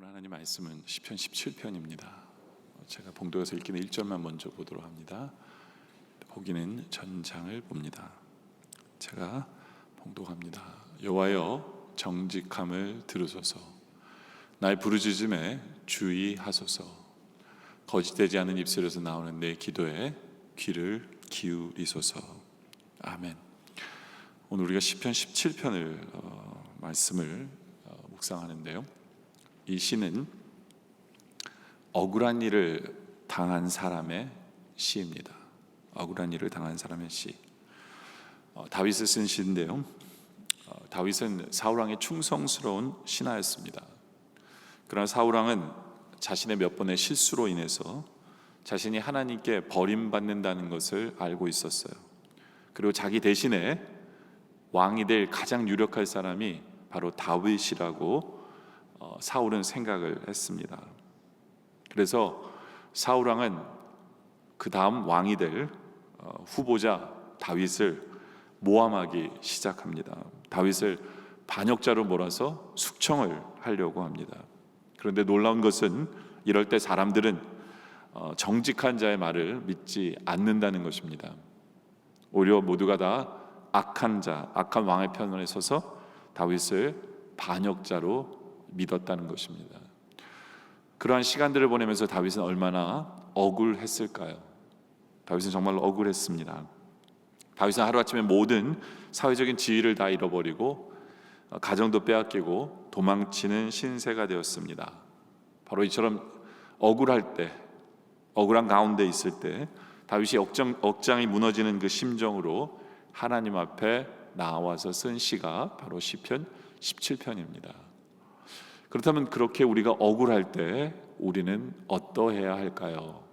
오늘 하나님 말씀은 시편 17편입니다. 제가 봉독에서 읽기는 1절만 먼저 보도록 합니다. 보기는 전장을 봅니다. 제가 봉독합니다. 여호와여, 정직함을 들으소서. 나의 부르짖음에 주의하소서. 거짓되지 않은 입술에서 나오는 내 기도에 귀를 기울이소서. 아멘. 오늘 우리가 시편 17편을 말씀을 묵상하는데요, 이 시는 억울한 일을 당한 사람의 시입니다. 억울한 일을 당한 사람의 시. 다윗이 쓴 시인데요, 다윗은 사울왕의 충성스러운 신하였습니다. 그러나 사울왕은 자신의 몇 번의 실수로 인해서 자신이 하나님께 버림받는다는 것을 알고 있었어요. 그리고 자기 대신에 왕이 될 가장 유력할 사람이 바로 다윗이라고 사울은 생각을 했습니다. 그래서 사울왕은 그 다음 왕이 될 후보자 다윗을 모함하기 시작합니다. 다윗을 반역자로 몰아서 숙청을 하려고 합니다. 그런데 놀라운 것은 이럴 때 사람들은 정직한 자의 말을 믿지 않는다는 것입니다. 오히려 모두가 다 악한 자, 악한 왕의 편에 서서 다윗을 반역자로 믿었다는 것입니다. 그러한 시간들을 보내면서 다윗은 얼마나 억울했을까요? 다윗은 정말 억울했습니다. 다윗은 하루아침에 모든 사회적인 지위를 다 잃어버리고 가정도 빼앗기고 도망치는 신세가 되었습니다. 바로 이처럼 억울할 때, 억울한 가운데 있을 때 다윗이 억장이 무너지는 그 심정으로 하나님 앞에 나와서 쓴 시가 바로 시편 17편입니다. 그렇다면 그렇게 우리가 억울할 때 우리는 어떠해야 할까요?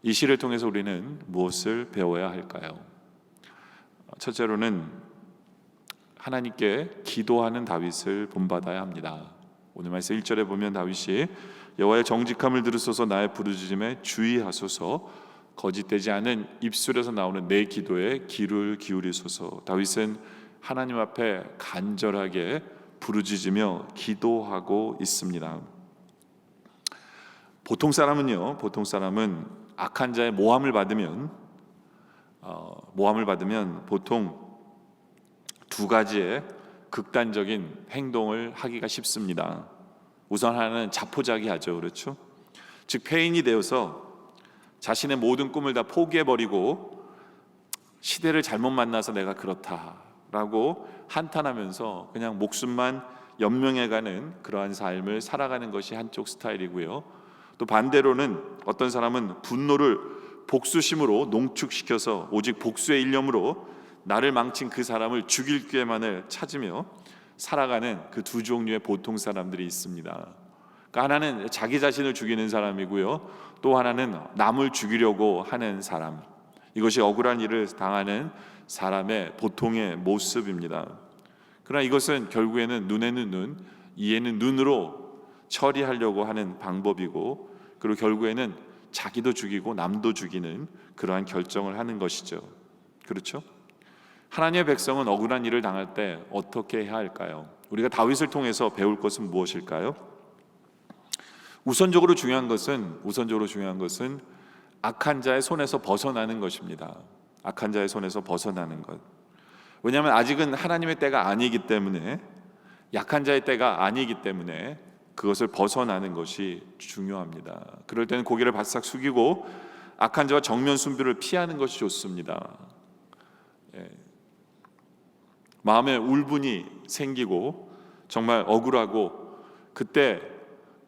이 시를 통해서 우리는 무엇을 배워야 할까요? 첫째로는 하나님께 기도하는 다윗을 본받아야 합니다. 오늘 말씀 1절에 보면 다윗이 여호와의 정직함을 들으소서, 나의 부르짖음에 주의하소서, 거짓되지 않은 입술에서 나오는 내 기도에 귀를 기울이소서. 다윗은 하나님 앞에 간절하게 부르짖으며 기도하고 있습니다. 보통 사람은 악한 자의 모함을 받으면 보통 두 가지의 극단적인 행동을 하기가 쉽습니다. 우선 하나는 자포자기하죠. 그렇죠? 즉 폐인이 되어서 자신의 모든 꿈을 다 포기해버리고 시대를 잘못 만나서 내가 그렇다라고 한탄하면서 그냥 목숨만 연명해가는 그러한 삶을 살아가는 것이 한쪽 스타일이고요. 또 반대로는 어떤 사람은 분노를 복수심으로 농축시켜서 오직 복수의 일념으로 나를 망친 그 사람을 죽일 기회만을 찾으며 살아가는 그 두 종류의 보통 사람들이 있습니다. 그러니까 하나는 자기 자신을 죽이는 사람이고요, 또 하나는 남을 죽이려고 하는 사람. 이것이 억울한 일을 당하는 사람의 보통의 모습입니다. 그러나 이것은 결국에는 눈에는 눈, 이에는 눈으로 처리하려고 하는 방법이고, 그리고 결국에는 자기도 죽이고 남도 죽이는 그러한 결정을 하는 것이죠. 그렇죠? 하나님의 백성은 억울한 일을 당할 때 어떻게 해야 할까요? 우리가 다윗을 통해서 배울 것은 무엇일까요? 우선적으로 중요한 것은 악한 자의 손에서 벗어나는 것입니다. 악한 자의 손에서 벗어나는 것. 왜냐하면 아직은 하나님의 때가 아니기 때문에, 약한 자의 때가 아니기 때문에 그것을 벗어나는 것이 중요합니다. 그럴 때는 고개를 바싹 숙이고 악한 자와 정면 순비를 피하는 것이 좋습니다. 마음에 울분이 생기고 정말 억울하고 그때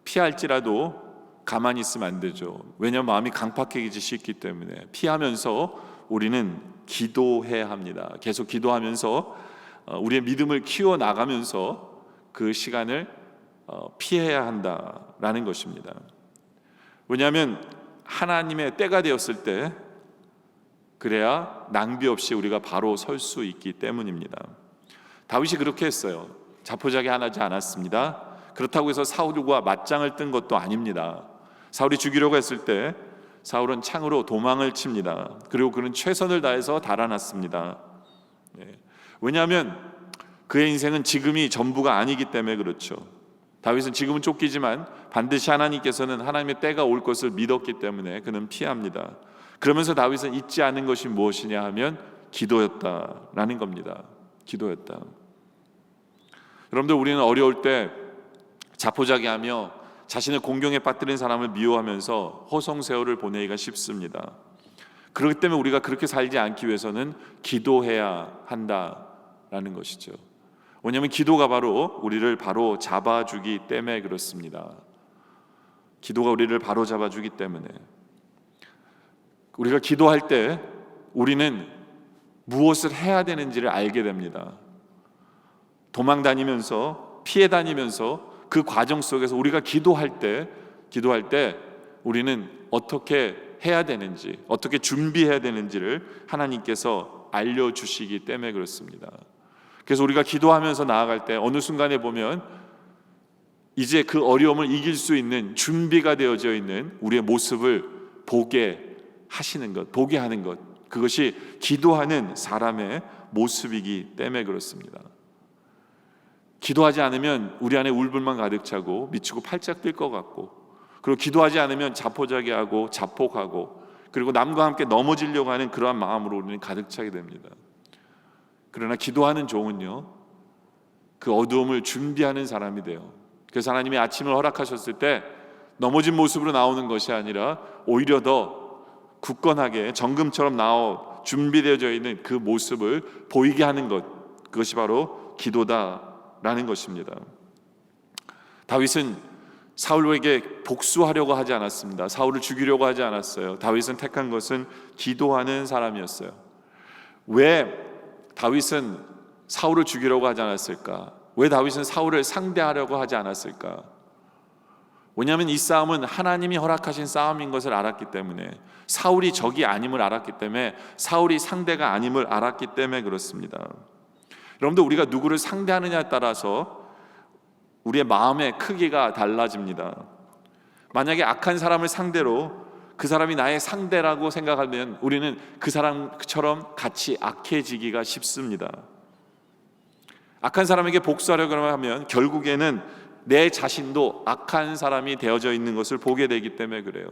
피할지라도 가만히 있으면 안 되죠. 왜냐하면 마음이 강팍해지기 쉽기 때문에 피하면서 우리는 기도해야 합니다. 계속 기도하면서 우리의 믿음을 키워나가면서 그 시간을 피해야 한다라는 것입니다. 왜냐하면 하나님의 때가 되었을 때 그래야 낭비 없이 우리가 바로 설 수 있기 때문입니다. 다윗이 그렇게 했어요. 자포자기하지 않았습니다. 그렇다고 해서 사울과 맞짱을 뜬 것도 아닙니다. 사울이 죽이려고 했을 때 사울은 창으로 도망을 칩니다. 그리고 그는 최선을 다해서 달아났습니다. 왜냐하면 그의 인생은 지금이 전부가 아니기 때문에 그렇죠. 다윗은 지금은 쫓기지만 반드시 하나님께서는 하나님의 때가 올 것을 믿었기 때문에 그는 피합니다. 그러면서 다윗은 잊지 않은 것이 무엇이냐 하면 기도였다라는 겁니다. 기도였다. 여러분들, 우리는 어려울 때 자포자기하며 자신을 공경에 빠뜨린 사람을 미워하면서 허송세월을 보내기가 쉽습니다. 그렇기 때문에 우리가 그렇게 살지 않기 위해서는 기도해야 한다라는 것이죠. 왜냐하면 기도가 바로 우리를 바로 잡아주기 때문에 그렇습니다. 기도가 우리를 바로 잡아주기 때문에. 우리가 기도할 때 우리는 무엇을 해야 되는지를 알게 됩니다. 도망 다니면서, 피해 다니면서 그 과정 속에서 우리가 기도할 때 우리는 어떻게 해야 되는지, 어떻게 준비해야 되는지를 하나님께서 알려주시기 때문에 그렇습니다. 그래서 우리가 기도하면서 나아갈 때 어느 순간에 보면 이제 그 어려움을 이길 수 있는 준비가 되어져 있는 우리의 모습을 보게 하시는 것, 보게 하는 것, 그것이 기도하는 사람의 모습이기 때문에 그렇습니다. 기도하지 않으면 우리 안에 울분만 가득 차고 미치고 팔짝 뛸 것 같고, 그리고 기도하지 않으면 자포자기하고 자폭하고, 그리고 남과 함께 넘어지려고 하는 그러한 마음으로 우리는 가득 차게 됩니다. 그러나 기도하는 종은요, 그 어두움을 준비하는 사람이 돼요. 그래서 하나님이 아침을 허락하셨을 때 넘어진 모습으로 나오는 것이 아니라 오히려 더 굳건하게 정금처럼 나와 준비되어져 있는 그 모습을 보이게 하는 것, 그것이 바로 기도다라는 것입니다. 다윗은 사울에게 복수하려고 하지 않았습니다. 사울을 죽이려고 하지 않았어요. 다윗은 택한 것은 기도하는 사람이었어요. 왜 다윗은 사울을 죽이려고 하지 않았을까? 왜 다윗은 사울을 상대하려고 하지 않았을까? 왜냐하면 이 싸움은 하나님이 허락하신 싸움인 것을 알았기 때문에, 사울이 적이 아님을 알았기 때문에, 사울이 상대가 아님을 알았기 때문에 그렇습니다. 여러분들, 우리가 누구를 상대하느냐에 따라서 우리의 마음의 크기가 달라집니다. 만약에 악한 사람을 상대로 그 사람이 나의 상대라고 생각하면 우리는 그 사람처럼 같이 악해지기가 쉽습니다. 악한 사람에게 복수하려고 하면 결국에는 내 자신도 악한 사람이 되어져 있는 것을 보게 되기 때문에 그래요.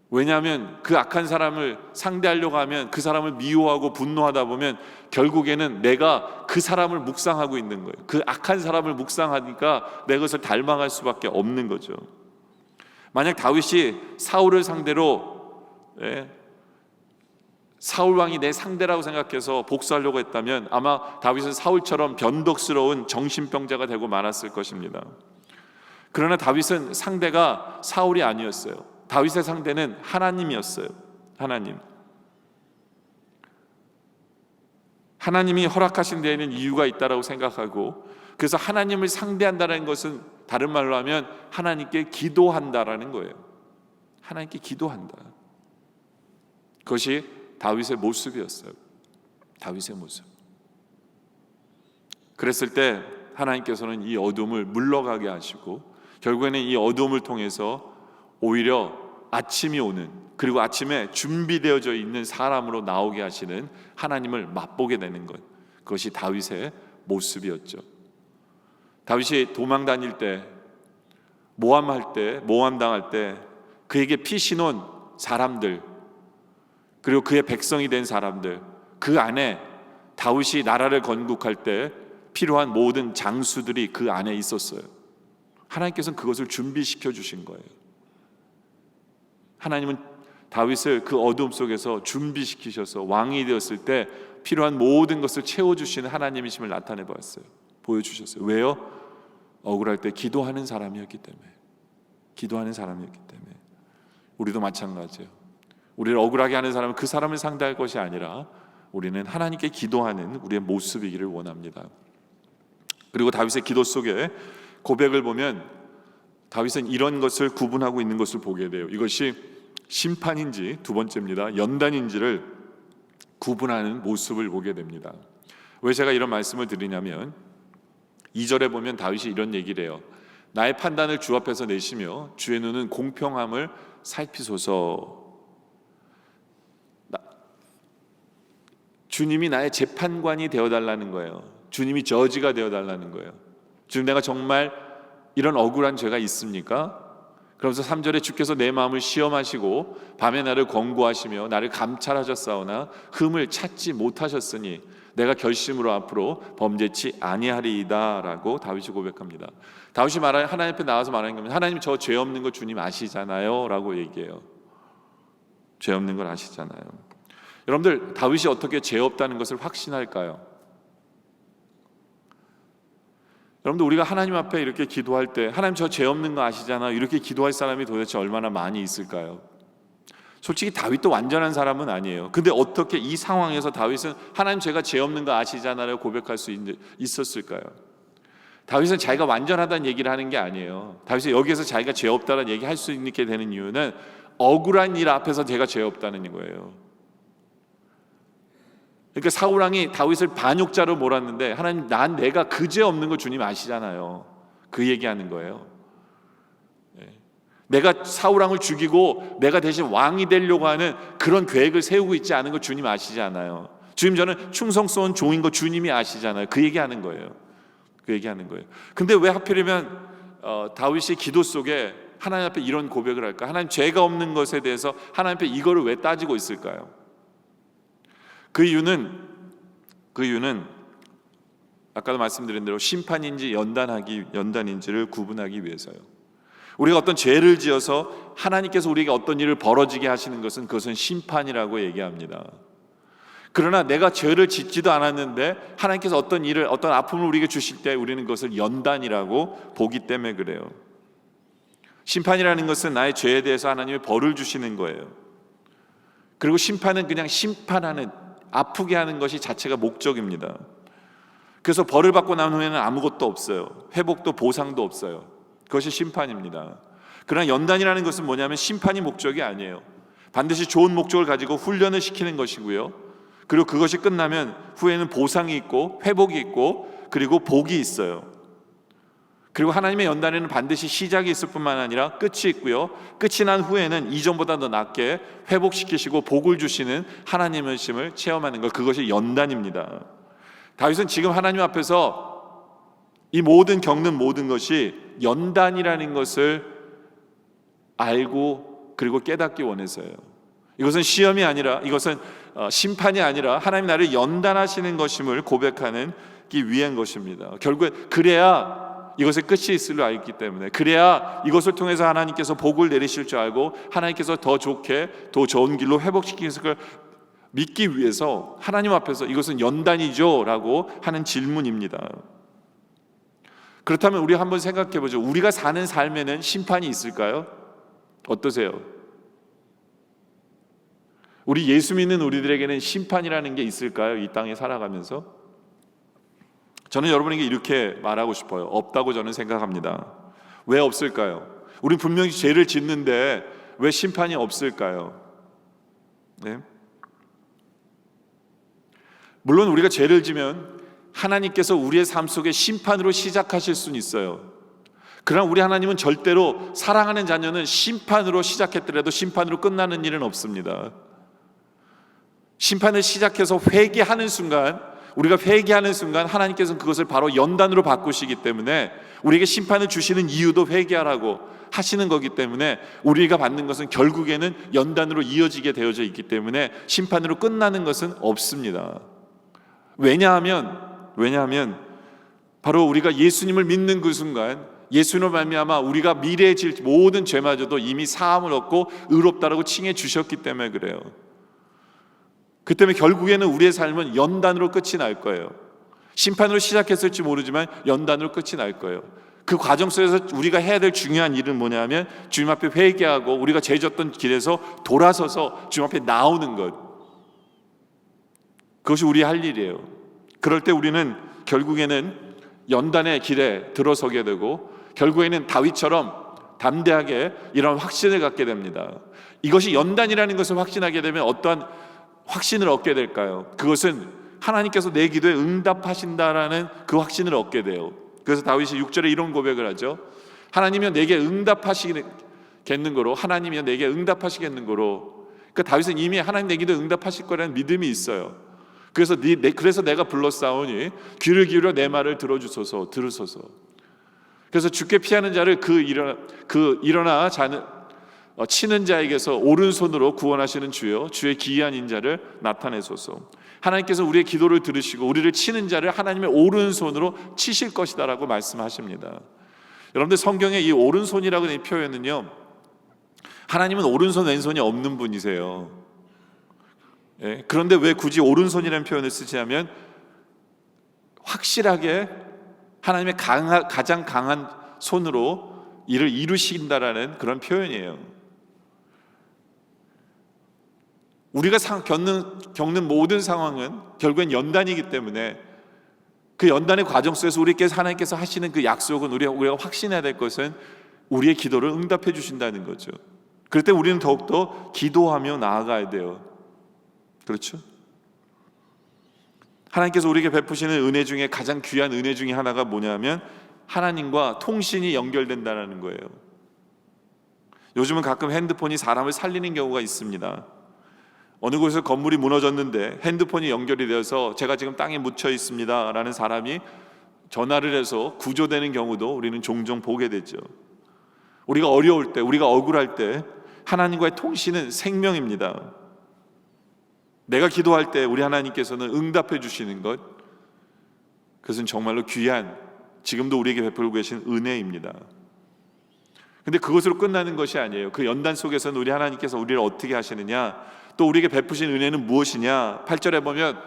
왜냐하면 그 악한 사람을 상대하려고 하면, 그 사람을 미워하고 분노하다 보면 결국에는 내가 그 사람을 묵상하고 있는 거예요. 그 악한 사람을 묵상하니까 내 것을 닮아갈 수밖에 없는 거죠. 만약 다윗이 사울을 상대로 사울 왕이 내 상대라고 생각해서 복수하려고 했다면 아마 다윗은 사울처럼 변덕스러운 정신병자가 되고 말았을 것입니다. 그러나 다윗은 상대가 사울이 아니었어요. 다윗의 상대는 하나님이었어요. 하나님이 허락하신 데에는 이유가 있다라고 생각하고, 그래서 하나님을 상대한다는 것은 다른 말로 하면 하나님께 기도한다라는 거예요. 하나님께 기도한다. 그것이 다윗의 모습이었어요. 다윗의 모습. 그랬을 때 하나님께서는 이 어둠을 물러가게 하시고, 결국에는 이 어둠을 통해서 오히려 아침이 오는, 그리고 아침에 준비되어져 있는 사람으로 나오게 하시는 하나님을 맛보게 되는 것, 그것이 다윗의 모습이었죠. 다윗이 도망 다닐 때, 모함 당할 때 그에게 피신온 사람들, 그리고 그의 백성이 된 사람들, 그 안에 다윗이 나라를 건국할 때 필요한 모든 장수들이 그 안에 있었어요. 하나님께서는 그것을 준비시켜 주신 거예요. 하나님은 다윗을 그 어둠 속에서 준비시키셔서 왕이 되었을 때 필요한 모든 것을 채워주시는 하나님이심을 나타내 보았어요. 보여주셨어요. 왜요? 억울할 때 기도하는 사람이었기 때문에. 우리도 마찬가지예요. 우리를 억울하게 하는 사람은 그 사람을 상대할 것이 아니라 우리는 하나님께 기도하는 우리의 모습이기를 원합니다. 그리고 다윗의 기도 속에 고백을 보면 다윗은 이런 것을 구분하고 있는 것을 보게 돼요. 이것이 심판인지, 두 번째입니다, 연단인지를 구분하는 모습을 보게 됩니다. 왜 제가 이런 말씀을 드리냐면, 2절에 보면 다윗이 이런 얘기를 해요. 나의 판단을 주 앞에서 내시며 주의 눈은 공평함을 살피소서. 주님이 나의 재판관이 되어달라는 거예요. 주님이 저지가 되어달라는 거예요. 주님, 내가 정말 이런 억울한 죄가 있습니까? 그러면서 3절에 주께서 내 마음을 시험하시고 밤에 나를 권고하시며 나를 감찰하셨사오나 흠을 찾지 못하셨으니 내가 결심으로 앞으로 범죄치 아니하리이다 라고 다윗이 고백합니다. 다윗이 하나님 앞에 나와서 말하는 겁니다. 하나님, 저 죄 없는 거 주님 아시잖아요 라고 얘기해요. 죄 없는 걸 아시잖아요. 여러분들, 다윗이 어떻게 죄 없다는 것을 확신할까요? 여러분들, 우리가 하나님 앞에 이렇게 기도할 때 하나님, 저 죄 없는 거 아시잖아요 이렇게 기도할 사람이 도대체 얼마나 많이 있을까요? 솔직히 다윗도 완전한 사람은 아니에요. 근데 어떻게 이 상황에서 다윗은 하나님, 제가 죄 없는 거 아시잖아요 고백할 수 있었을까요? 다윗은 자기가 완전하다는 얘기를 하는 게 아니에요. 다윗은 여기에서 자기가 죄 없다는 얘기 할 수 있게 되는 이유는 억울한 일 앞에서 제가 죄 없다는 거예요. 그러니까 사울왕이 다윗을 반역자로 몰았는데, 하나님, 내가 그 죄 없는 거 주님 아시잖아요. 그 얘기하는 거예요. 내가 사울왕을 죽이고 내가 대신 왕이 되려고 하는 그런 계획을 세우고 있지 않은 거 주님 아시지 않아요? 주님, 저는 충성스러운 종인 거 주님이 아시잖아요. 그 얘기하는 거예요. 그 얘기하는 거예요. 근데 왜 하필이면 다윗이 기도 속에 하나님 앞에 이런 고백을 할까? 하나님, 죄가 없는 것에 대해서 하나님 앞에 이거를 왜 따지고 있을까요? 그 이유는 아까도 말씀드린 대로 심판인지 연단인지를 구분하기 위해서요. 우리가 어떤 죄를 지어서 하나님께서 우리에게 어떤 일을 벌어지게 하시는 것은 그것은 심판이라고 얘기합니다. 그러나 내가 죄를 짓지도 않았는데 하나님께서 어떤 아픔을 우리에게 주실 때 우리는 그것을 연단이라고 보기 때문에 그래요. 심판이라는 것은 나의 죄에 대해서 하나님이 벌을 주시는 거예요. 그리고 심판은 그냥 심판하는, 아프게 하는 것이 자체가 목적입니다. 그래서 벌을 받고 난 후에는 아무것도 없어요. 회복도 보상도 없어요. 그것이 심판입니다. 그러나 연단이라는 것은 뭐냐면 심판이 목적이 아니에요. 반드시 좋은 목적을 가지고 훈련을 시키는 것이고요. 그리고 그것이 끝나면 후에는 보상이 있고 회복이 있고 그리고 복이 있어요. 그리고 하나님의 연단에는 반드시 시작이 있을 뿐만 아니라 끝이 있고요. 끝이 난 후에는 이전보다 더 낫게 회복시키시고 복을 주시는 하나님의 심을 체험하는 것, 그것이 연단입니다. 다윗은 지금 하나님 앞에서 이 겪는 모든 것이 연단이라는 것을 알고 그리고 깨닫기 원해서요. 이것은 시험이 아니라, 이것은 심판이 아니라 하나님 나를 연단하시는 것임을 고백하기 위한 것입니다. 결국에 그래야 이것의 끝이 있을 줄 알기 때문에, 그래야 이것을 통해서 하나님께서 복을 내리실 줄 알고 하나님께서 더 좋게 더 좋은 길로 회복시키는 걸 믿기 위해서 하나님 앞에서 이것은 연단이죠 라고 하는 질문입니다. 그렇다면 우리 한번 생각해 보죠. 우리가 사는 삶에는 심판이 있을까요? 어떠세요? 우리 예수 믿는 우리들에게는 심판이라는 게 있을까요? 이 땅에 살아가면서? 저는 여러분에게 이렇게 말하고 싶어요. 없다고 저는 생각합니다. 왜 없을까요? 우린 분명히 죄를 짓는데 왜 심판이 없을까요? 네? 물론 우리가 죄를 지면 하나님께서 우리의 삶 속에 심판으로 시작하실 수는 있어요. 그러나 우리 하나님은 절대로 사랑하는 자녀는 심판으로 시작했더라도 심판으로 끝나는 일은 없습니다. 심판을 시작해서 회개하는 순간, 우리가 회개하는 순간 하나님께서는 그것을 바로 연단으로 바꾸시기 때문에 우리에게 심판을 주시는 이유도 회개하라고 하시는 거기 때문에 우리가 받는 것은 결국에는 연단으로 이어지게 되어져 있기 때문에 심판으로 끝나는 것은 없습니다. 왜냐하면 바로 우리가 예수님을 믿는 그 순간, 예수님으로 말미암아 우리가 미래에 질 모든 죄마저도 이미 사함을 얻고 의롭다라고 칭해 주셨기 때문에 그래요. 그 때문에 결국에는 우리의 삶은 연단으로 끝이 날 거예요. 심판으로 시작했을지 모르지만 연단으로 끝이 날 거예요. 그 과정 속에서 우리가 해야 될 중요한 일은 뭐냐면 주님 앞에 회개하고 우리가 죄 졌던 길에서 돌아서서 주님 앞에 나오는 것, 그것이 우리의 할 일이에요. 그럴 때 우리는 결국에는 연단의 길에 들어서게 되고 결국에는 다윗처럼 담대하게 이런 확신을 갖게 됩니다. 이것이 연단이라는 것을 확신하게 되면 어떠한 확신을 얻게 될까요? 그것은 하나님께서 내 기도에 응답하신다라는 그 확신을 얻게 돼요. 그래서 다윗이 6절에 이런 고백을 하죠. 하나님이여 내게 응답하시겠는 거로, 하나님이여 내게 응답하시겠는 거로. 그러니까 다윗은 이미 하나님 내 기도에 응답하실 거라는 믿음이 있어요. 그래서 내가 불렀사오니 귀를 기울여 내 말을 들으소서. 그래서 죽게 피하는 자를 일어나 치는 자에게서 오른손으로 구원하시는 주여, 주의 기이한 인자를 나타내소서. 하나님께서 우리의 기도를 들으시고 우리를 치는 자를 하나님의 오른손으로 치실 것이다라고 말씀하십니다. 여러분들, 성경에 이 오른손이라고 하는 이 표현은요, 하나님은 오른손 왼손이 없는 분이세요. 예, 그런데 왜 굳이 오른손이라는 표현을 쓰냐면 확실하게 하나님의 가장 강한 손으로 이를 이루신다라는 그런 표현이에요. 우리가 겪는 모든 상황은 결국엔 연단이기 때문에 그 연단의 과정 속에서 하나님께서 하시는 그 약속은 우리가 확신해야 될 것은 우리의 기도를 응답해 주신다는 거죠. 그럴 때 우리는 더욱더 기도하며 나아가야 돼요. 그렇죠? 하나님께서 우리에게 베푸시는 은혜 중에 가장 귀한 은혜 중에 하나가 뭐냐면 하나님과 통신이 연결된다는 거예요. 요즘은 가끔 핸드폰이 사람을 살리는 경우가 있습니다. 어느 곳에서 건물이 무너졌는데 핸드폰이 연결이 되어서 제가 지금 땅에 묻혀 있습니다 라는 사람이 전화를 해서 구조되는 경우도 우리는 종종 보게 되죠. 우리가 어려울 때, 우리가 억울할 때 하나님과의 통신은 생명입니다. 내가 기도할 때 우리 하나님께서는 응답해 주시는 것, 그것은 정말로 귀한, 지금도 우리에게 베풀고 계신 은혜입니다. 근데 그것으로 끝나는 것이 아니에요. 그 연단 속에서는 우리 하나님께서 우리를 어떻게 하시느냐, 또 우리에게 베푸신 은혜는 무엇이냐. 8절에 보면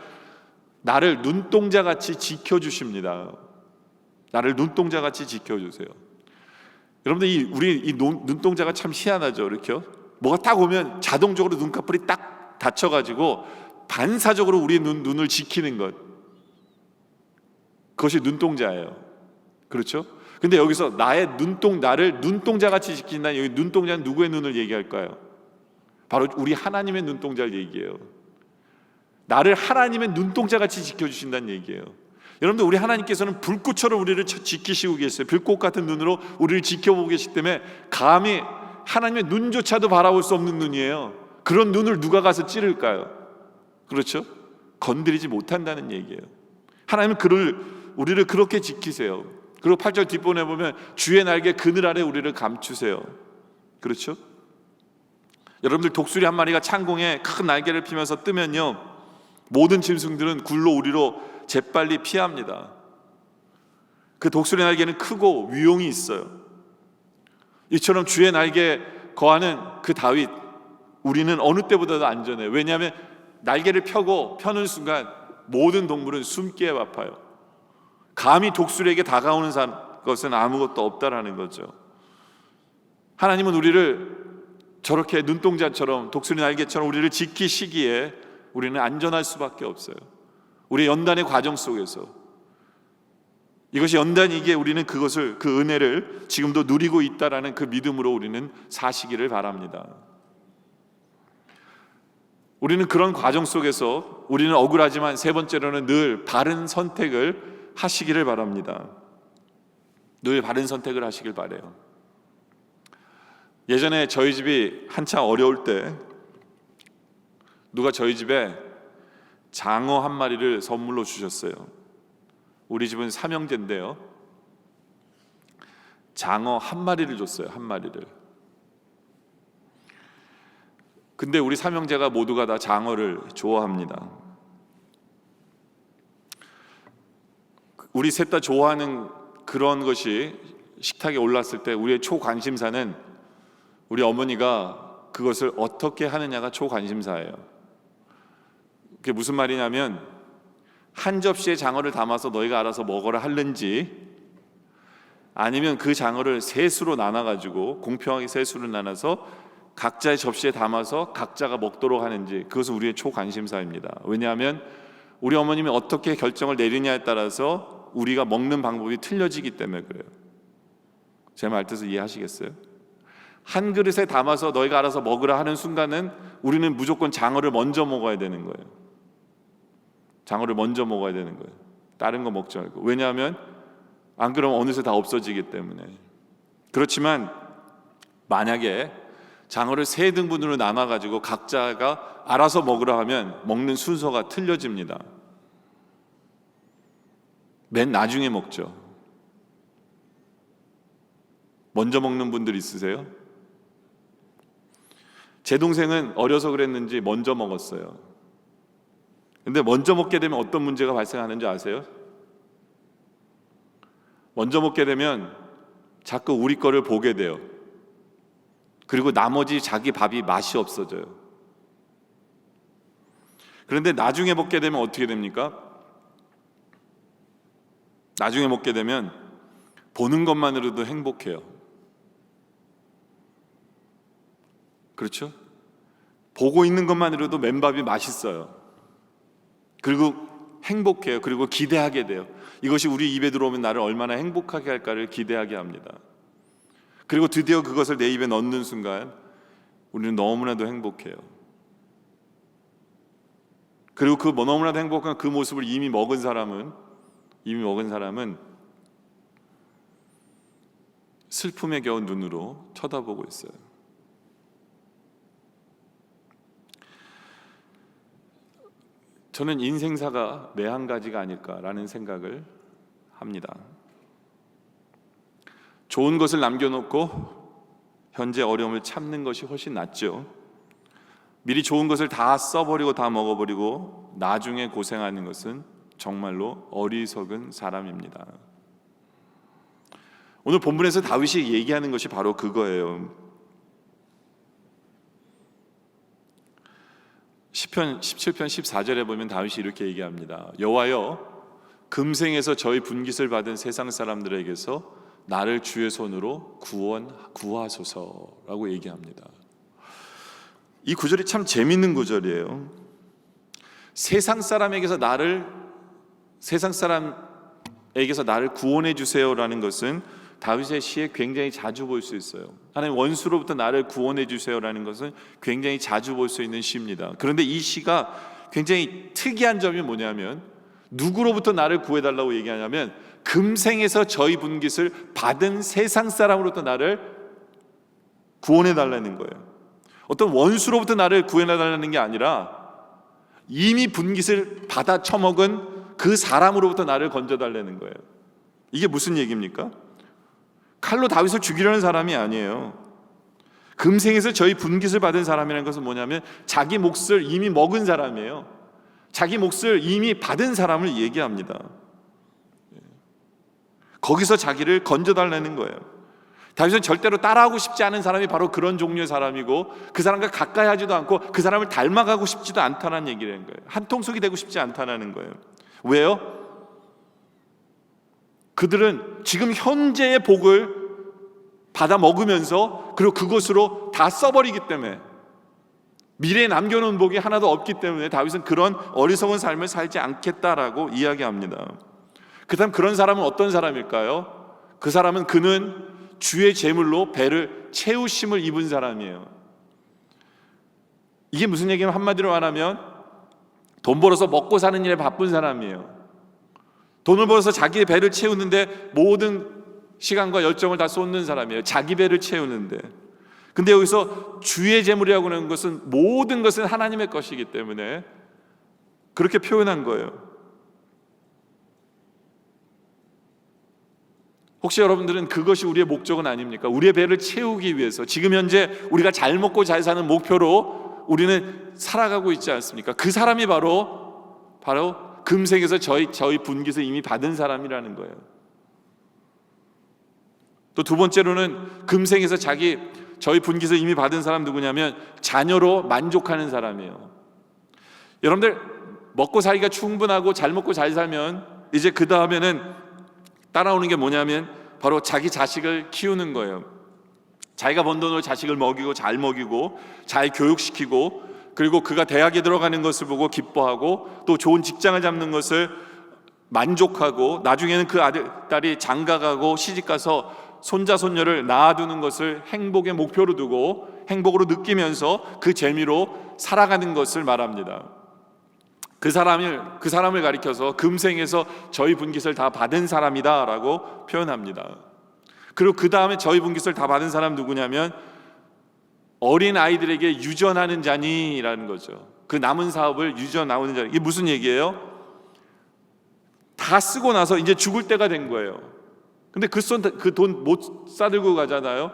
나를 눈동자같이 지켜주십니다. 나를 눈동자같이 지켜주세요. 여러분들, 우리 이 눈동자가 참 희한하죠. 이렇게 뭐가 딱 오면 자동적으로 눈꺼풀이 딱 닫혀가지고 반사적으로 우리 눈을 지키는 것, 그것이 눈동자예요. 그렇죠? 근데 여기서 나를 눈동자같이 지킨다는, 여기 눈동자는 누구의 눈을 얘기할까요? 바로 우리 하나님의 눈동자를 얘기해요. 나를 하나님의 눈동자같이 지켜주신다는 얘기예요. 여러분들, 우리 하나님께서는 불꽃처럼 우리를 지키시고 계세요. 불꽃 같은 눈으로 우리를 지켜보고 계시기 때문에 감히 하나님의 눈조차도 바라볼 수 없는 눈이에요. 그런 눈을 누가 가서 찌를까요? 그렇죠? 건드리지 못한다는 얘기예요. 하나님은 우리를 그렇게 지키세요. 그리고 8절 뒷부분에 보면 주의 날개 그늘 아래 우리를 감추세요. 그렇죠? 여러분들, 독수리 한 마리가 창공에 큰 날개를 피면서 뜨면요, 모든 짐승들은 굴로 우리로 재빨리 피합니다. 그 독수리 날개는 크고 위용이 있어요. 이처럼 주의 날개에 거하는 그 다윗, 우리는 어느 때보다도 안전해요. 왜냐하면 날개를 펴는 순간 모든 동물은 숨기에 바빠요. 감히 독수리에게 다가오는 것은 아무것도 없다라는 거죠. 하나님은 우리를 저렇게 눈동자처럼, 독수리 날개처럼 우리를 지키시기에 우리는 안전할 수밖에 없어요. 우리 연단의 과정 속에서 이것이 연단이기에 우리는 그 은혜를 지금도 누리고 있다라는 그 믿음으로 우리는 사시기를 바랍니다. 우리는 그런 과정 속에서 우리는 억울하지만 세 번째로는 늘 바른 선택을 하시기를 바랍니다. 늘 바른 선택을 하시길 바라요. 예전에 저희 집이 한참 어려울 때 누가 저희 집에 장어 한 마리를 선물로 주셨어요. 우리 집은 삼형제인데요, 장어 한 마리를 줬어요. 한 마리를. 근데 우리 삼형제가 모두가 다 장어를 좋아합니다. 우리 셋 다 좋아하는 그런 것이 식탁에 올랐을 때 우리의 초관심사는 우리 어머니가 그것을 어떻게 하느냐가 초관심사예요. 그게 무슨 말이냐면, 한 접시에 장어를 담아서 너희가 알아서 먹어라 하는지, 아니면 그 장어를 셋으로 나눠가지고 공평하게 셋으로 나눠서 각자의 접시에 담아서 각자가 먹도록 하는지, 그것은 우리의 초관심사입니다. 왜냐하면 우리 어머님이 어떻게 결정을 내리냐에 따라서 우리가 먹는 방법이 틀려지기 때문에 그래요. 제 말 뜻을 이해하시겠어요? 한 그릇에 담아서 너희가 알아서 먹으라 하는 순간은 우리는 무조건 장어를 먼저 먹어야 되는 거예요. 장어를 먼저 먹어야 되는 거예요. 다른 거 먹지 말고. 왜냐하면 안 그러면 어느새 다 없어지기 때문에. 그렇지만 만약에 장어를 세 등분으로 나눠가지고 각자가 알아서 먹으라 하면 먹는 순서가 틀려집니다. 맨 나중에 먹죠. 먼저 먹는 분들 있으세요? 제 동생은 어려서 그랬는지 먼저 먹었어요. 근데 먼저 먹게 되면 어떤 문제가 발생하는 줄 아세요? 먼저 먹게 되면 자꾸 우리 거를 보게 돼요. 그리고 나머지 자기 밥이 맛이 없어져요. 그런데 나중에 먹게 되면 어떻게 됩니까? 나중에 먹게 되면 보는 것만으로도 행복해요. 그렇죠? 보고 있는 것만으로도 맨밥이 맛있어요. 그리고 행복해요. 그리고 기대하게 돼요. 이것이 우리 입에 들어오면 나를 얼마나 행복하게 할까를 기대하게 합니다. 그리고 드디어 그것을 내 입에 넣는 순간 우리는 너무나도 행복해요. 그리고 그 너무나도 행복한 그 모습을 이미 먹은 사람은 슬픔에 겨운 눈으로 쳐다보고 있어요. 저는 인생사가 매 한 가지가 아닐까라는 생각을 합니다. 좋은 것을 남겨놓고 현재 어려움을 참는 것이 훨씬 낫죠. 미리 좋은 것을 다 써버리고 다 먹어버리고 나중에 고생하는 것은 정말로 어리석은 사람입니다. 오늘 본문에서 다윗이 얘기하는 것이 바로 그거예요. 시편 17편 14절에 보면 다윗이 이렇게 얘기합니다. 여호와여, 금생에서 저희 분깃을 받은 세상 사람들에게서 나를 주의 손으로 구하소서라고 얘기합니다. 이 구절이 참 재밌는 구절이에요. 세상 사람에게서 나를 구원해 주세요라는 것은 다윗의 시에 굉장히 자주 볼 수 있어요. 하나님 원수로부터 나를 구원해 주세요라는 것은 굉장히 자주 볼 수 있는 시입니다. 그런데 이 시가 굉장히 특이한 점이 뭐냐면 누구로부터 나를 구해달라고 얘기하냐면 금생에서 저희 분깃을 받은 세상 사람으로부터 나를 구원해 달라는 거예요. 어떤 원수로부터 나를 구해내 달라는 게 아니라 이미 분깃을 받아 처먹은 그 사람으로부터 나를 건져 달라는 거예요. 이게 무슨 얘기입니까? 칼로 다윗을 죽이려는 사람이 아니에요. 금생에서 저희 분깃을 받은 사람이라는 것은 뭐냐면 자기 몫을 이미 먹은 사람이에요. 자기 몫을 이미 받은 사람을 얘기합니다. 거기서 자기를 건져달라는 거예요. 다윗은 절대로 따라하고 싶지 않은 사람이 바로 그런 종류의 사람이고 그 사람과 가까이 하지도 않고 그 사람을 닮아가고 싶지도 않다는 얘기라는 거예요. 한 통속이 되고 싶지 않다는 거예요. 왜요? 그들은 지금 현재의 복을 받아 먹으면서 그리고 그것으로 다 써버리기 때문에 미래에 남겨놓은 복이 하나도 없기 때문에 다윗은 그런 어리석은 삶을 살지 않겠다라고 이야기합니다. 그다음 그런 사람은 어떤 사람일까요? 그 사람은 그는 주의 제물로 배를 채우심을 입은 사람이에요. 이게 무슨 얘기냐면 한마디로 말하면 돈 벌어서 먹고 사는 일에 바쁜 사람이에요. 돈을 벌어서 자기의 배를 채우는데 모든 시간과 열정을 다 쏟는 사람이에요. 자기 배를 채우는데. 근데 여기서 주의 제물이라고 하는 것은 모든 것은 하나님의 것이기 때문에 그렇게 표현한 거예요. 혹시 여러분들은 그것이 우리의 목적은 아닙니까? 우리의 배를 채우기 위해서 지금 현재 우리가 잘 먹고 잘 사는 목표로 우리는 살아가고 있지 않습니까? 그 사람이 바로 금생에서 저희 분깃을 이미 받은 사람이라는 거예요. 또 두 번째로는 금생에서 저희 분깃을 이미 받은 사람 누구냐면 자녀로 만족하는 사람이에요. 여러분들 먹고 살기가 충분하고 잘 먹고 잘 살면 이제 그 다음에는 따라오는 게 뭐냐면 바로 자기 자식을 키우는 거예요. 자기가 번 돈으로 자식을 먹이고 잘 교육시키고 그리고 그가 대학에 들어가는 것을 보고 기뻐하고 또 좋은 직장을 잡는 것을 만족하고 나중에는 그 아들, 딸이 장가가고 시집가서 손자, 손녀를 낳아두는 것을 행복의 목표로 두고 행복으로 느끼면서 그 재미로 살아가는 것을 말합니다. 그 사람을 가리켜서 금생에서 저희 분깃을 다 받은 사람이다 라고 표현합니다. 그리고 그 다음에 저희 분깃을 다 받은 사람 누구냐면 어린 아이들에게 유전하는 자니라는 거죠. 그 남은 사업을 유전하는 자니. 이게 무슨 얘기예요? 다 쓰고 나서 이제 죽을 때가 된 거예요. 근데 그 돈 못 싸들고 가잖아요.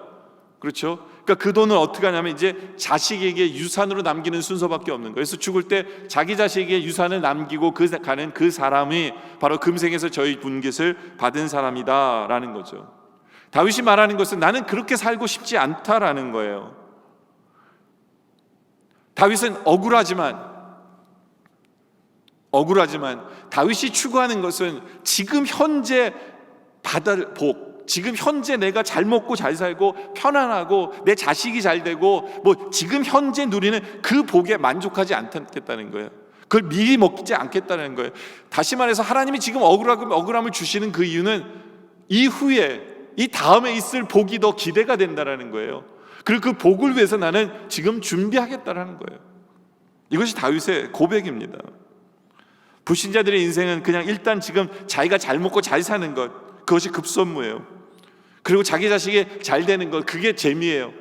그렇죠? 그러니까 그 돈을 어떻게 하냐면 이제 자식에게 유산으로 남기는 순서밖에 없는 거예요. 그래서 죽을 때 자기 자식에게 유산을 남기고 가는 그 사람이 바로 금생에서 저희 분깃을 받은 사람이다라는 거죠. 다윗이 말하는 것은 나는 그렇게 살고 싶지 않다라는 거예요. 다윗은 억울하지만 다윗이 추구하는 것은 지금 현재 받을 복, 지금 현재 내가 잘 먹고 잘 살고 편안하고 내 자식이 잘 되고 뭐 지금 현재 누리는 그 복에 만족하지 않겠다는 거예요. 그걸 미리 먹지 않겠다는 거예요. 다시 말해서 하나님이 지금 억울함을 주시는 그 이유는 이후에 이 다음에 있을 복이 더 기대가 된다라는 거예요. 그리고 그 복을 위해서 나는 지금 준비하겠다라는 거예요. 이것이 다윗의 고백입니다. 불신자들의 인생은 그냥 일단 지금 자기가 잘 먹고 잘 사는 것, 그것이 급선무예요. 그리고 자기 자식이 잘 되는 것, 그게 재미예요.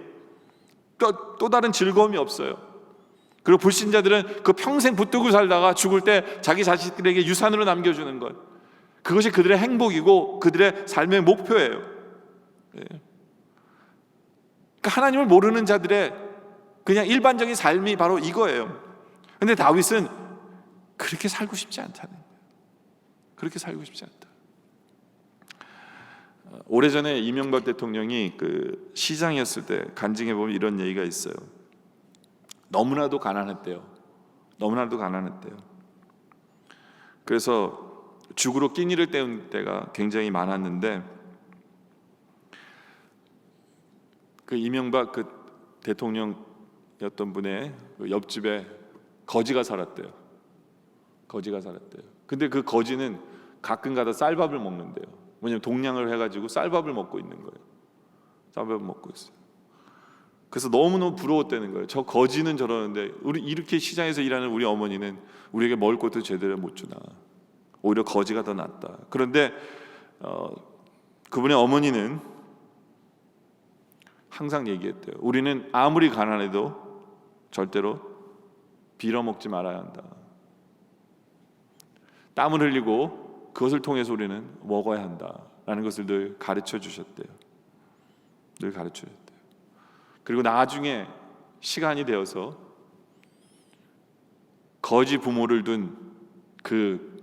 또 다른 즐거움이 없어요. 그리고 불신자들은 그 평생 붙들고 살다가 죽을 때 자기 자식들에게 유산으로 남겨주는 것, 그것이 그들의 행복이고 그들의 삶의 목표예요. 그러니까 하나님을 모르는 자들의 그냥 일반적인 삶이 바로 이거예요. 근데 다윗은 그렇게 살고 싶지 않다는 거예요. 그렇게 살고 싶지 않다. 오래전에 이명박 대통령이 그 시장이었을 때 간증해 보면 이런 얘기가 있어요. 너무나도 가난했대요. 그래서 죽으로 끼니를 때운 때가 굉장히 많았는데 그 이명박 그 대통령이었던 분의 옆집에 거지가 살았대요. 근데 그 거지는 가끔가다 쌀밥을 먹는데요. 왜냐면 동냥을 해가지고 쌀밥을 먹고 있는 거예요. 쌀밥을 먹고 있어요. 그래서 너무너무 부러웠다는 거예요. 저 거지는 저러는데 우리 이렇게 시장에서 일하는 우리 어머니는 우리에게 먹을 것도 제대로 못 주나. 오히려 거지가 더 낫다. 그런데 그분의 어머니는 항상 얘기했대요. 우리는 아무리 가난해도 절대로 빌어먹지 말아야 한다. 땀을 흘리고 그것을 통해서 우리는 먹어야 한다라는 것을 늘 가르쳐 주셨대요. 그리고 나중에 시간이 되어서 거지 부모를 둔 그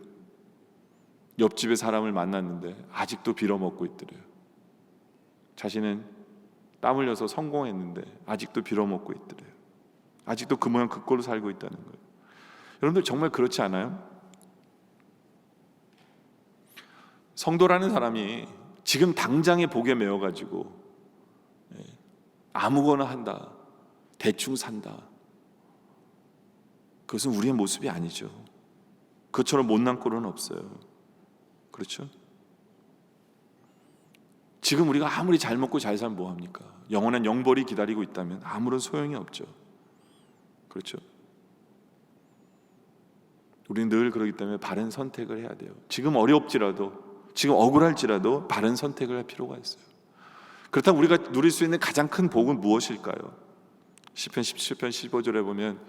옆집의 사람을 만났는데 아직도 빌어먹고 있더래요. 자신은 땀 흘려서 성공했는데 아직도 빌어먹고 있더래요. 아직도 그 모양 그 꼴로 살고 있다는 거예요. 여러분들 정말 그렇지 않아요? 성도라는 사람이 지금 당장의 복에 매여가지고 아무거나 한다, 대충 산다, 그것은 우리의 모습이 아니죠. 그것처럼 못난 꼴은 없어요. 그렇죠? 지금 우리가 아무리 잘 먹고 잘 살면 뭐합니까? 영원한 영벌이 기다리고 있다면 아무런 소용이 없죠. 그렇죠? 우리는 늘 그러기 때문에 바른 선택을 해야 돼요. 지금 어렵지라도, 지금 억울할지라도 바른 선택을 할 필요가 있어요. 그렇다면 우리가 누릴 수 있는 가장 큰 복은 무엇일까요? 시편 17편 15절에 보면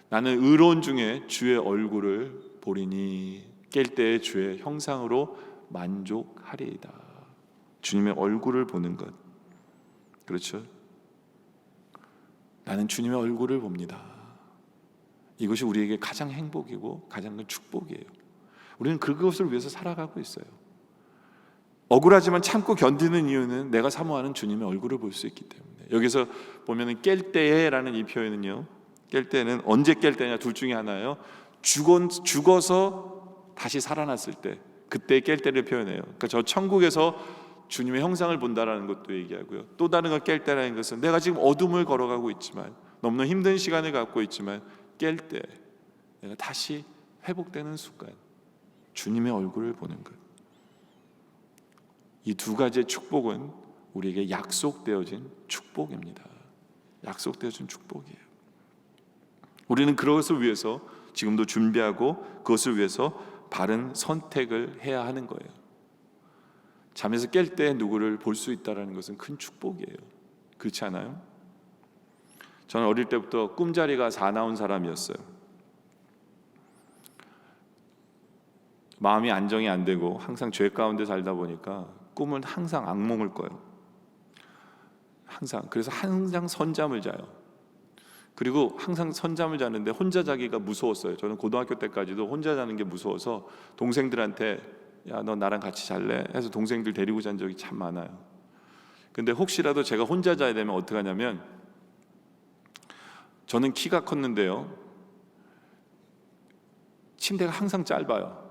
나는 의로운 중에 주의 얼굴을 보리니 깰 때에 주의 형상으로 만족하리이다. 주님의 얼굴을 보는 것. 그렇죠? 나는 주님의 얼굴을 봅니다. 이것이 우리에게 가장 행복이고 가장 큰 축복이에요. 우리는 그것을 위해서 살아가고 있어요. 억울하지만 참고 견디는 이유는 내가 사모하는 주님의 얼굴을 볼 수 있기 때문에. 여기서 보면은 깰 때에라는 이 표현은요, 깰 때는 언제 깰 때냐 둘 중에 하나예요. 죽어서 다시 살아났을 때, 그때 깰 때를 표현해요. 그러니까 저 천국에서 주님의 형상을 본다라는 것도 얘기하고요. 또 다른 걸 깰 때라는 것은 내가 지금 어둠을 걸어가고 있지만, 너무나 힘든 시간을 갖고 있지만 깰 때 내가 다시 회복되는 순간 주님의 얼굴을 보는 것. 이 두 가지의 축복은 우리에게 약속되어진 축복입니다. 약속되어진 축복이에요. 우리는 그것을 위해서 지금도 준비하고 그것을 위해서 바른 선택을 해야 하는 거예요. 잠에서 깰 때 누구를 볼 수 있다는 것은 큰 축복이에요. 그렇지 않아요? 저는 어릴 때부터 꿈자리가 사나운 사람이었어요. 마음이 안정이 안 되고 항상 죄 가운데 살다 보니까 꿈은 항상 악몽을 꿔요. 항상. 그래서 항상 선잠을 자요. 그리고 항상 선잠을 자는데 혼자 자기가 무서웠어요. 저는 고등학교 때까지도 혼자 자는 게 무서워서 동생들한테 야, 너 나랑 같이 잘래? 해서 동생들 데리고 잔 적이 참 많아요. 근데 혹시라도 제가 혼자 자야 되면 어떻게 하냐면, 저는 키가 컸는데요, 침대가 항상 짧아요.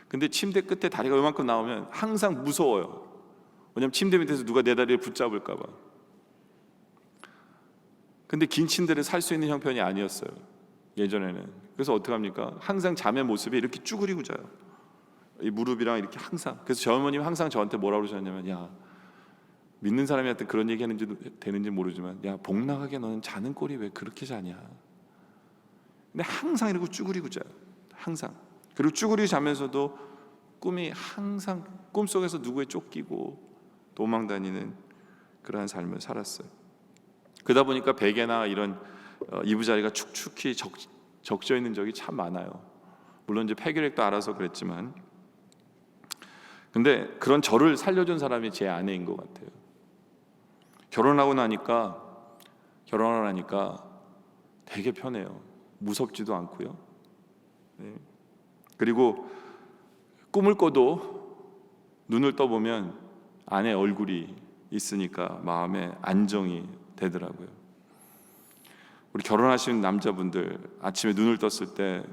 근데 침대 끝에 다리가 요만큼 나오면 항상 무서워요. 왜냐면 침대 밑에서 누가 내 다리를 붙잡을까 봐. 근데 긴 침대를 살 수 있는 형편이 아니었어요, 예전에는. 그래서 어떻게 합니까? 항상 잠의 모습이 이렇게 쭈그리고 자요. 이 무릎이랑 이렇게 항상. 그래서 저 어머님 항상 저한테 뭐라고 그러셨냐면, 야, 믿는 사람한테 그런 얘기 되는지 모르지만, 야, 복 나가게 너는 자는 꼴이 왜 그렇게 자냐. 근데 항상 이러고 쭈그리고 자요. 항상. 그리고 쭈그리고 자면서도 꿈이 항상 꿈속에서 누구에 쫓기고 도망다니는 그러한 삶을 살았어요. 그러다 보니까 베개나 이런 이부자리가 축축히 적셔 있는 적이 참 많아요. 물론 이제 폐결핵도 알아서 그랬지만, 근데 그런 저를 살려준 사람이 제 아내인 것 같아요. 결혼하고 나니까 되게 편해요. 무섭지도 않고요. 네. 그리고 꿈을 꿔도 눈을 떠보면 아내 얼굴이 있으니까 마음에 안정이 되더라고요. 우리 결혼하신 남자분들, 아침에 눈을 떴을 때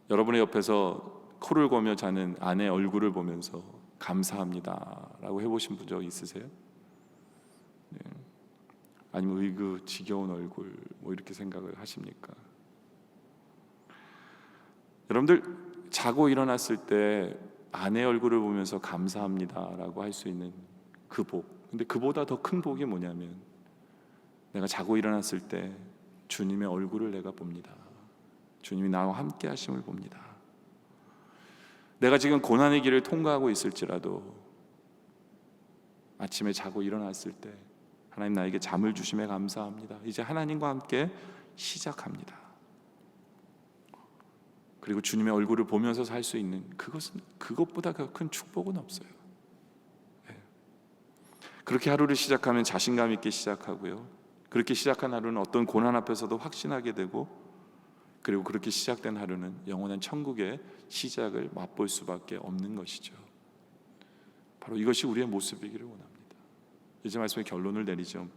여러분의 옆에서 코를 고며 자는 아내 얼굴을 보면서 감사합니다 라고 해보신 적 있으세요? 네. 아니면 으이그 지겨운 얼굴 뭐 이렇게 생각을 하십니까? 여러분들 자고 일어났을 때 아내 얼굴을 보면서 감사합니다 라고 할 수 있는 그 복, 근데 그보다 더 큰 복이 뭐냐면, 내가 자고 일어났을 때 주님의 얼굴을 내가 봅니다. 주님이 나와 함께 하심을 봅니다. 내가 지금 고난의 길을 통과하고 있을지라도 아침에 자고 일어났을 때 하나님 나에게 잠을 주심에 감사합니다. 이제 하나님과 함께 시작합니다. 그리고 주님의 얼굴을 보면서 살 수 있는 그것보다 더 큰 축복은 없어요. 네. 그렇게 하루를 시작하면 자신감 있게 시작하고요. 그렇게 시작한 하루는 어떤 고난 앞에서도 확신하게 되고, 그리고 그렇게 시작된 하루는 영원한 천국의 시작을 맛볼 수밖에 없는 것이죠. 바로 이것이 우리의 모습이기를 원합니다. 이제 말씀의 결론을 내리죠.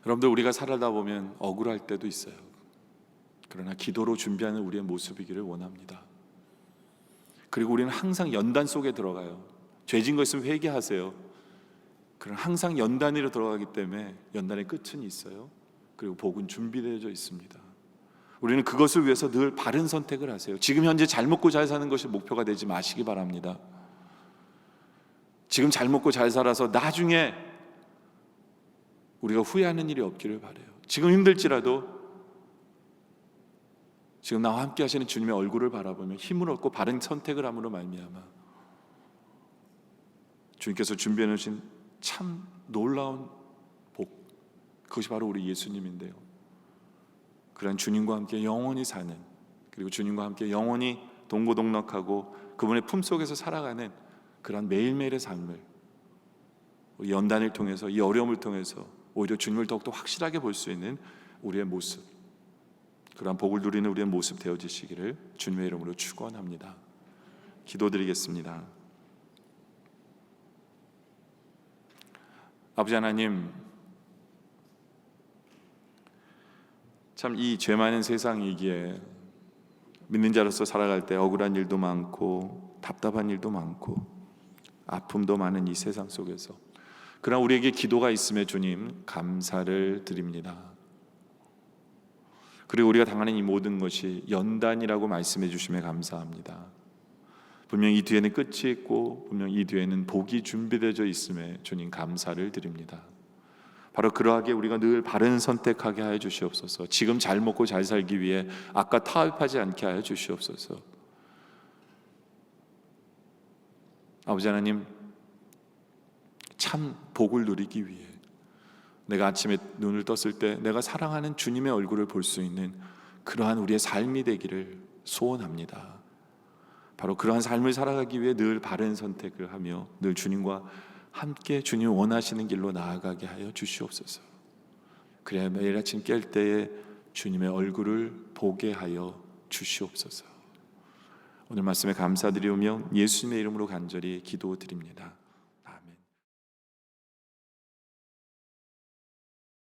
여러분들, 우리가 살아다 보면 억울할 때도 있어요. 그러나 기도로 준비하는 우리의 모습이기를 원합니다. 그리고 우리는 항상 연단 속에 들어가요. 죄진 거 있으면 회개하세요. 그러나 항상 연단으로 들어가기 때문에 연단의 끝은 있어요. 그리고 복은 준비되어져 있습니다. 우리는 그것을 위해서 늘 바른 선택을 하세요. 지금 현재 잘 먹고 잘 사는 것이 목표가 되지 마시기 바랍니다. 지금 잘 먹고 잘 살아서 나중에 우리가 후회하는 일이 없기를 바라요. 지금 힘들지라도 지금 나와 함께 하시는 주님의 얼굴을 바라보며 힘을 얻고 바른 선택을 함으로 말미암아 주님께서 준비해 놓으신 참 놀라운 복, 그것이 바로 우리 예수님인데요, 그런 주님과 함께 영원히 사는, 그리고 주님과 함께 영원히 동고동락하고 그분의 품속에서 살아가는 그런 매일매일의 삶을 우리 연단을 통해서, 이 어려움을 통해서 오히려 주님을 더욱더 확실하게 볼 수 있는 우리의 모습, 그러한 복을 누리는 우리의 모습 되어지시기를 주님의 이름으로 축원합니다. 기도드리겠습니다. 아버지 하나님, 참 이 죄 많은 세상이기에 믿는 자로서 살아갈 때 억울한 일도 많고 답답한 일도 많고 아픔도 많은 이 세상 속에서, 그러나 우리에게 기도가 있음에 주님 감사를 드립니다. 그리고 우리가 당하는 이 모든 것이 연단이라고 말씀해 주심에 감사합니다. 분명 이 뒤에는 끝이 있고 분명 이 뒤에는 복이 준비되어 있음에 주님 감사를 드립니다. 바로 그러하게 우리가 늘 바른 선택하게 하여 주시옵소서. 지금 잘 먹고 잘 살기 위해 아까 타협하지 않게 하여 주시옵소서. 아버지 하나님, 참 복을 누리기 위해 내가 아침에 눈을 떴을 때 내가 사랑하는 주님의 얼굴을 볼 수 있는 그러한 우리의 삶이 되기를 소원합니다. 바로 그러한 삶을 살아가기 위해 늘 바른 선택을 하며 늘 주님과 함께 주님 원하시는 길로 나아가게 하여 주시옵소서. 그래야 매일 아침 깰 때에 주님의 얼굴을 보게 하여 주시옵소서. 오늘 말씀에 감사드리오며 예수님의 이름으로 간절히 기도드립니다.